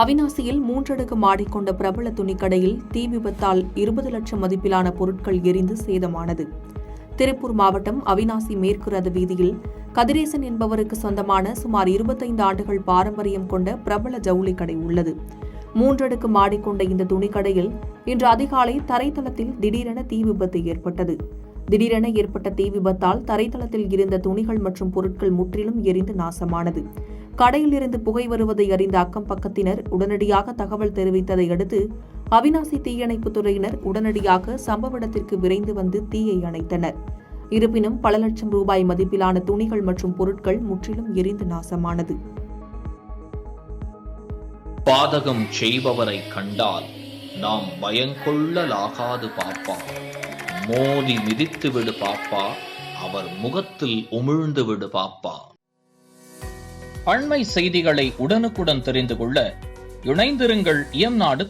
அவிநாசியில் 3 அடுக்கு மாடி கொண்ட பிரபல துணிக்கடையில் தீ விபத்தால் 20 லட்சம் மதிப்பிலான பொருட்கள் எரிந்து சேதமானது. திருப்பூர் மாவட்டம் அவிநாசி மேற்கு ரத வீதியில் கதிரேசன் என்பவருக்கு சொந்தமான சுமார் 25 ஆண்டுகள் பாரம்பரியம் கொண்ட பிரபல ஜவுளி கடை உள்ளது. 3 அடுக்கு மாடி கொண்ட இந்த துணிக்கடையில் இன்று அதிகாலை தரைத்தளத்தில் திடீரென தீ விபத்து ஏற்பட்டது. திடீரென ஏற்பட்ட தீ விபத்தால் தரைத்தளத்தில் இருந்த துணிகள் மற்றும் பொருட்கள் முற்றிலும் எரிந்து நாசமானது. கடையில் இருந்து புகை வருவதை அறிந்த அக்கம் பக்கத்தினர் உடனடியாக தகவல் தெரிவித்ததை அடுத்து அவிநாசி தீயணைப்புத் துறையினர் உடனடியாக சம்பவ இடத்திற்கு விரைந்து வந்து தீயை அணைத்தனர். இருப்பினும் பல லட்சம் ரூபாய் மதிப்பிலான துணிகள் மற்றும் பொருட்கள் முற்றிலும் எரிந்து நாசமானது. பாதகம் செய்பவரை கண்டால் நாம் பயங்கொள்ளலாகாது பாப்பா, மோதி மிதித்து விடு பாப்பா, அவர் முகத்தில் உமிழ்ந்து விடு பாப்பா. அண்மை செய்திகளை உடனுக்குடன் தெரிந்து கொள்ள இணைந்திருங்கள் இயம்நாடு